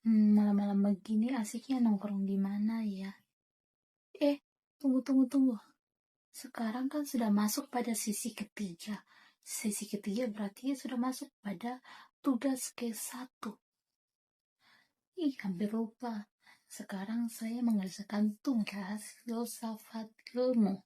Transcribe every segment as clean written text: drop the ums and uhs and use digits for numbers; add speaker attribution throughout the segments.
Speaker 1: Malam-malam begini asiknya nongkrong di mana ya? Tunggu. Sekarang kan sudah masuk pada sesi ketiga. Sesi ketiga berarti sudah masuk pada tugas ke-1. Hampir lupa. Sekarang saya mengerjakan tugas filsafat ilmu.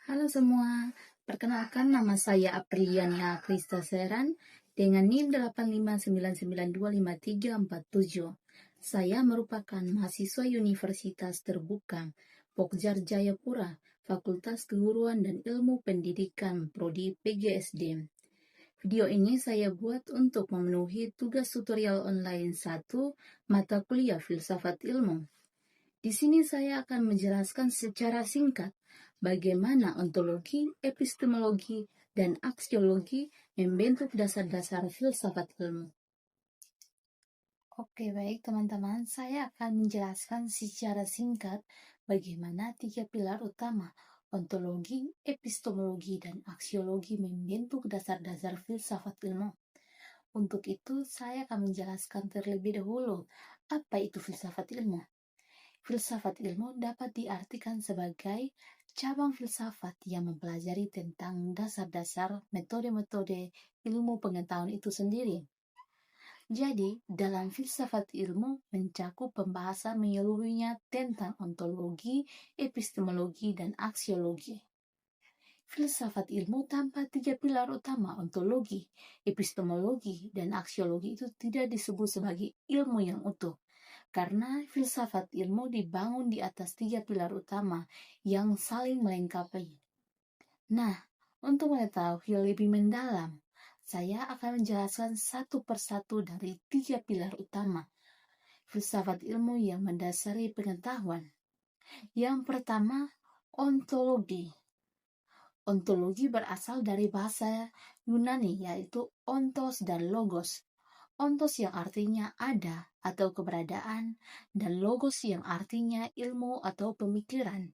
Speaker 1: Halo semua, perkenalkan nama saya Apriliania Krista Seran dengan NIM 859925347. Saya merupakan mahasiswa Universitas Terbuka Pokjar Jayapura, Fakultas Keguruan dan Ilmu Pendidikan Prodi PGSD. Video ini saya buat untuk memenuhi tugas tutorial online 1 mata kuliah Filsafat Ilmu. Di sini saya akan menjelaskan secara singkat bagaimana ontologi, epistemologi, dan aksiologi membentuk dasar-dasar filsafat ilmu. Oke, baik teman-teman, saya akan menjelaskan secara singkat bagaimana 3 pilar utama ontologi, epistemologi, dan aksiologi membentuk dasar-dasar filsafat ilmu. Untuk itu, saya akan menjelaskan terlebih dahulu apa itu filsafat ilmu. Filsafat ilmu dapat diartikan sebagai cabang filsafat yang mempelajari tentang dasar-dasar metode-metode ilmu pengetahuan itu sendiri. Jadi, dalam filsafat ilmu mencakup pembahasan menyeluruhnya tentang ontologi, epistemologi, dan aksiologi. Filsafat ilmu tanpa 3 pilar utama ontologi, epistemologi, dan aksiologi itu tidak disebut sebagai ilmu yang utuh. Karena filsafat ilmu dibangun di atas 3 pilar utama yang saling melengkapi. Nah, untuk mengetahui lebih mendalam, saya akan menjelaskan satu persatu dari 3 pilar utama filsafat ilmu yang mendasari pengetahuan. Yang pertama, ontologi. Ontologi berasal dari bahasa Yunani yaitu ontos dan logos. Ontos yang artinya ada atau keberadaan, dan logos yang artinya ilmu atau pemikiran.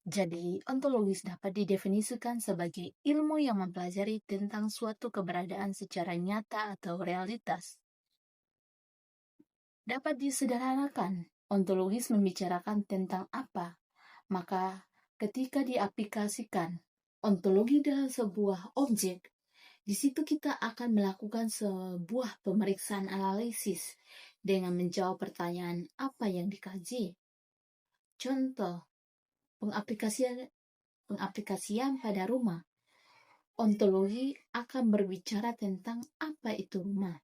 Speaker 1: Jadi, ontologis dapat didefinisikan sebagai ilmu yang mempelajari tentang suatu keberadaan secara nyata atau realitas. Dapat disederhanakan, ontologis membicarakan tentang apa? Maka, ketika diaplikasikan ontologi dalam sebuah objek, di situ kita akan melakukan sebuah pemeriksaan analisis dengan menjawab pertanyaan apa yang dikaji. Contoh, pengaplikasian pada rumah. Ontologi akan berbicara tentang apa itu rumah.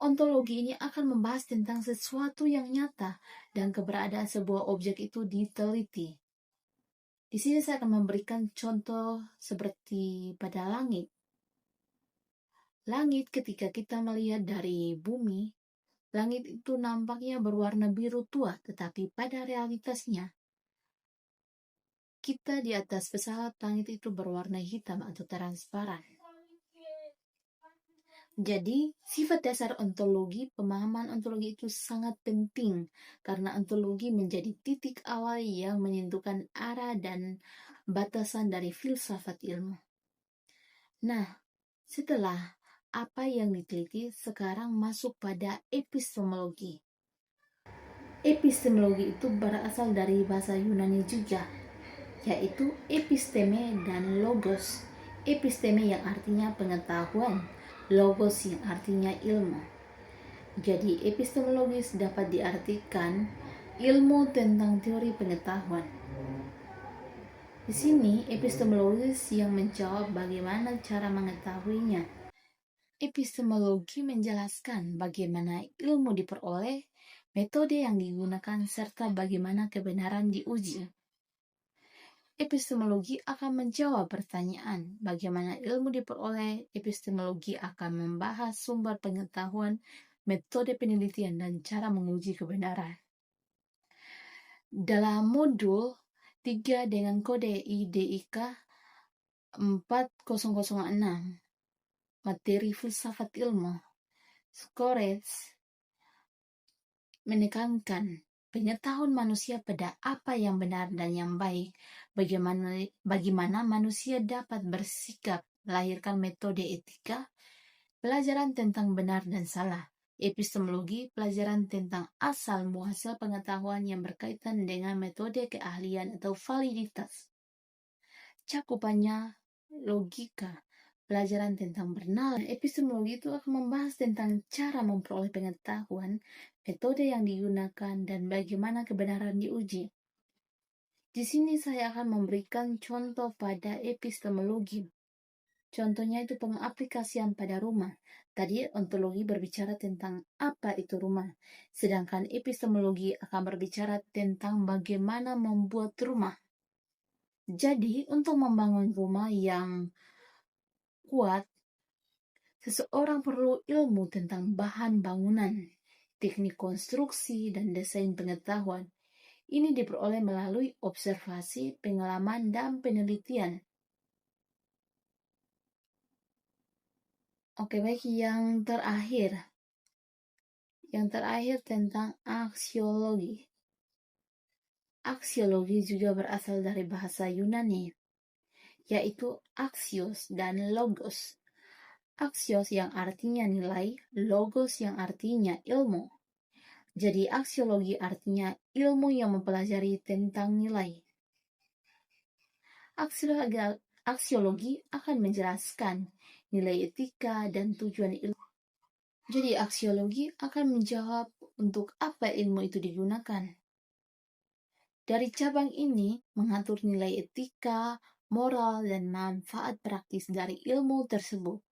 Speaker 1: Ontologi ini akan membahas tentang sesuatu yang nyata dan keberadaan sebuah objek itu diteliti. Di sini saya akan memberikan contoh seperti pada langit. Langit ketika kita melihat dari bumi, langit itu nampaknya berwarna biru tua, tetapi pada realitasnya, kita di atas pesawat langit itu berwarna hitam atau transparan. Jadi, sifat dasar ontologi, pemahaman ontologi itu sangat penting karena ontologi menjadi titik awal yang menentukan arah dan batasan dari filsafat ilmu. Nah, setelah apa yang diteliti, sekarang masuk pada epistemologi. Epistemologi itu berasal dari bahasa Yunani juga, yaitu episteme dan logos. Episteme yang artinya pengetahuan, logos yang artinya ilmu. Jadi epistemologis dapat diartikan ilmu tentang teori pengetahuan. Di sini epistemologis yang menjawab bagaimana cara mengetahuinya. Epistemologi menjelaskan bagaimana ilmu diperoleh, metode yang digunakan, serta bagaimana kebenaran diuji. Epistemologi akan menjawab pertanyaan bagaimana ilmu diperoleh. Epistemologi akan membahas sumber pengetahuan, metode penelitian, dan cara menguji kebenaran. Dalam modul 3 dengan kode IDIK 4006, materi filsafat ilmu, Skores menekankan pengetahuan manusia pada apa yang benar dan yang baik, bagaimana manusia dapat bersikap, melahirkan metode etika, pelajaran tentang benar dan salah, epistemologi, pelajaran tentang asal muasal pengetahuan yang berkaitan dengan metode keahlian atau validitas. Cakupannya logika, pelajaran tentang bernalar. Epistemologi itu akan membahas tentang cara memperoleh pengetahuan, metode yang digunakan, dan bagaimana kebenaran diuji. Di sini saya akan memberikan contoh pada epistemologi. Contohnya itu pengaplikasian pada rumah. Tadi ontologi berbicara tentang apa itu rumah, sedangkan epistemologi akan berbicara tentang bagaimana membuat rumah. Jadi, untuk membangun rumah yang kuat, seseorang perlu ilmu tentang bahan bangunan, teknik konstruksi, dan desain pengetahuan. Ini diperoleh melalui observasi, pengalaman, dan penelitian. Oke, baik, yang terakhir tentang aksiologi. Aksiologi juga berasal dari bahasa Yunani, yaitu axios dan logos. Axios yang artinya nilai, logos yang artinya ilmu. Jadi aksiologi artinya ilmu yang mempelajari tentang nilai. Aksiologi akan menjelaskan nilai etika dan tujuan ilmu. Jadi aksiologi akan menjawab untuk apa ilmu itu digunakan. Dari cabang ini mengatur nilai etika, moral, dan manfaat praktis dari ilmu tersebut.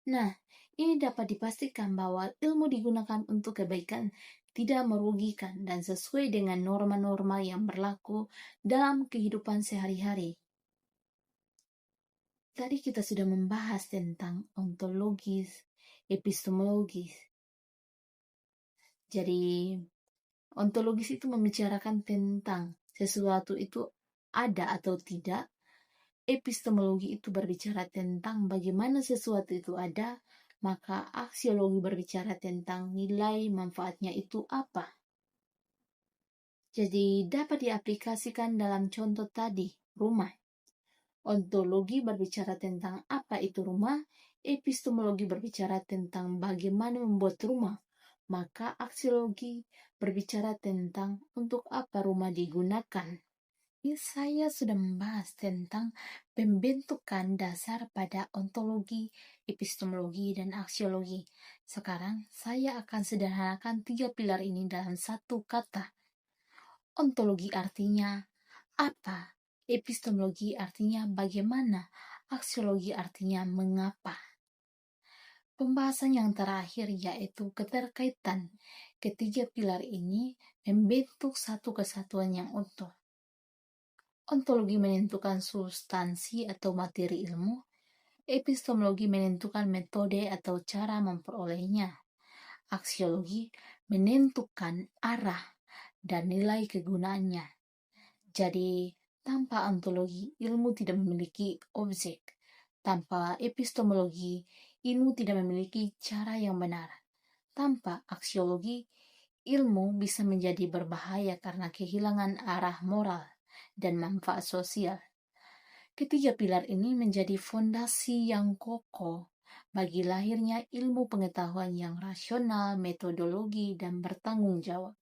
Speaker 1: Nah, ini dapat dipastikan bahwa ilmu digunakan untuk kebaikan, tidak merugikan, dan sesuai dengan norma-norma yang berlaku dalam kehidupan sehari-hari. Tadi kita sudah membahas tentang ontologis, epistemologis. Jadi, ontologis itu membicarakan tentang sesuatu itu ada atau tidak. Epistemologi itu berbicara tentang bagaimana sesuatu itu ada, maka aksiologi berbicara tentang nilai manfaatnya itu apa. Jadi dapat diaplikasikan dalam contoh tadi, rumah. Ontologi berbicara tentang apa itu rumah, epistemologi berbicara tentang bagaimana membuat rumah. Maka aksiologi berbicara tentang untuk apa rumah digunakan. Saya sudah membahas tentang pembentukan dasar pada ontologi, epistemologi, dan aksiologi. Sekarang saya akan sederhanakan 3 pilar ini dalam satu kata. Ontologi artinya apa? Epistemologi artinya bagaimana? Aksiologi artinya mengapa? Pembahasan yang terakhir yaitu keterkaitan. Ketiga pilar ini membentuk satu kesatuan yang utuh. Ontologi menentukan substansi atau materi ilmu, epistemologi menentukan metode atau cara memperolehnya, aksiologi menentukan arah dan nilai kegunaannya. Jadi, tanpa ontologi, ilmu tidak memiliki objek. Tanpa epistemologi, ilmu tidak memiliki cara yang benar. Tanpa aksiologi, ilmu bisa menjadi berbahaya karena kehilangan arah moral dan manfaat sosial. Ketiga pilar ini menjadi fondasi yang kokoh bagi lahirnya ilmu pengetahuan yang rasional, metodologi, dan bertanggung jawab.